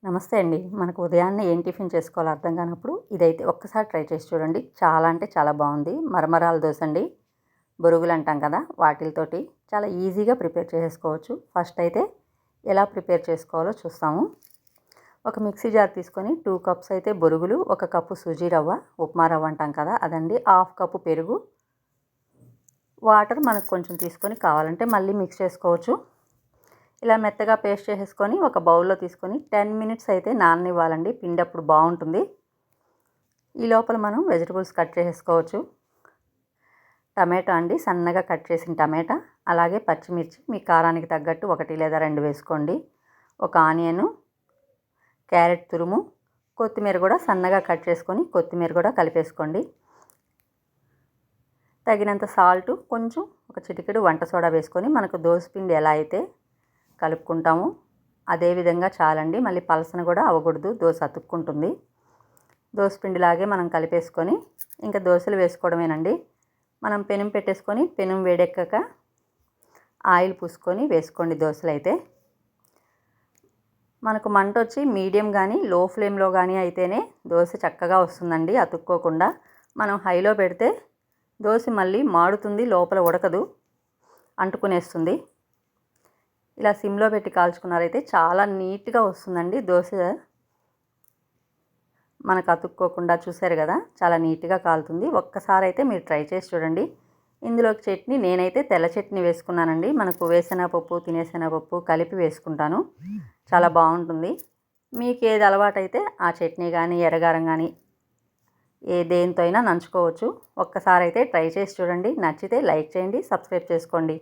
నమస్తే అండి. మనకు ఉదయాన్నే ఏం టిఫిన్ చేసుకోవాలో అర్థం కానప్పుడు ఇదైతే ఒక్కసారి ట్రై చేసి చూడండి. చాలా అంటే చాలా బాగుంది. మరమరాల దోస అండి. బొరుగులు అంటాం కదా, వాటితోటి చాలా ఈజీగా ప్రిపేర్ చేసేసుకోవచ్చు. ఫస్ట్ అయితే ఎలా ప్రిపేర్ చేసుకోవాలో చూస్తాము. ఒక మిక్సీ జార్ తీసుకొని 2 కప్స్ అయితే బొరుగులు, 1 కప్పు సూజీ రవ్వ, ఉప్మా రవ్వ అంటాం కదా అదండి, 1/2 కప్పు పెరుగు, వాటర్ మనకు కొంచెం తీసుకొని కావాలంటే మళ్ళీ మిక్స్ చేసుకోవచ్చు. ఇలా మెత్తగా పేస్ట్ చేసేసుకొని ఒక బౌల్లో తీసుకొని 10 మినిట్స్ అయితే నాననివ్వాలండి. పిండి అప్పుడు బాగుంటుంది. ఈ లోపల మనం వెజిటబుల్స్ కట్ చేసేసుకోవచ్చు. టమాటా అండి, సన్నగా కట్ చేసిన టమాటా, అలాగే పచ్చిమిర్చి మీ కారానికి తగ్గట్టు 1 లేదా 2 వేసుకోండి. ఒక ఆనియను, క్యారెట్ తురుము, కొత్తిమీర కూడా సన్నగా కట్ చేసుకొని కొత్తిమీర కూడా కలిపేసుకోండి. తగినంత సాల్టు, కొంచెం ఒక చిటికెడు వంట సోడా వేసుకొని మనకు దోసపిండి ఎలా అయితే కలుపుకుంటాము అదేవిధంగా చాలండి. మళ్ళీ పలసన కూడా అవ్వకూడదు, దోశ అతుక్కుంటుంది. దోసపిండిలాగే మనం కలిపేసుకొని ఇంకా దోశలు వేసుకోవడమేనండి. మనం పెనం పెట్టేసుకొని పెనం వేడెక్కాక ఆయిల్ పూసుకొని వేసుకోండి దోశలు అయితే. మనకు మంట వచ్చి మీడియం కానీ లో ఫ్లేమ్లో కానీ అయితేనే దోశ చక్కగా వస్తుందండి, అతుక్కోకుండా. మనం హైలో పెడితే దోశ మళ్ళీ మాడుతుంది, లోపల ఉడకదు, అంటుకునేస్తుంది. ఇలా సిమ్లో పెట్టి కాల్చుకున్నారైతే చాలా నీట్గా వస్తుందండి దోశ. మనకు అతుక్కోకుండా చూసారు కదా, చాలా నీట్గా కాలుతుంది. ఒక్కసారి అయితే మీరు ట్రై చేసి చూడండి. ఇందులోకి చట్నీ నేనైతే తెల్ల చట్నీ వేసుకున్నానండి. మనకు వేరుశనగపప్పు, తినేశనగపప్పు కలిపి వేసుకుంటాను, చాలా బాగుంటుంది. మీకు ఏది అలవాటైతే ఆ చట్నీ కానీ ఎర్రగారం కానీ దేనితో అయినా నంచుకోవచ్చు. ఒక్కసారి అయితే ట్రై చేసి చూడండి. నచ్చితే లైక్ చేయండి, సబ్స్క్రైబ్ చేసుకోండి.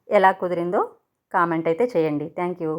ఎలా కుదిరిందో కామెంట్ అయితే చేయండి. Thank you.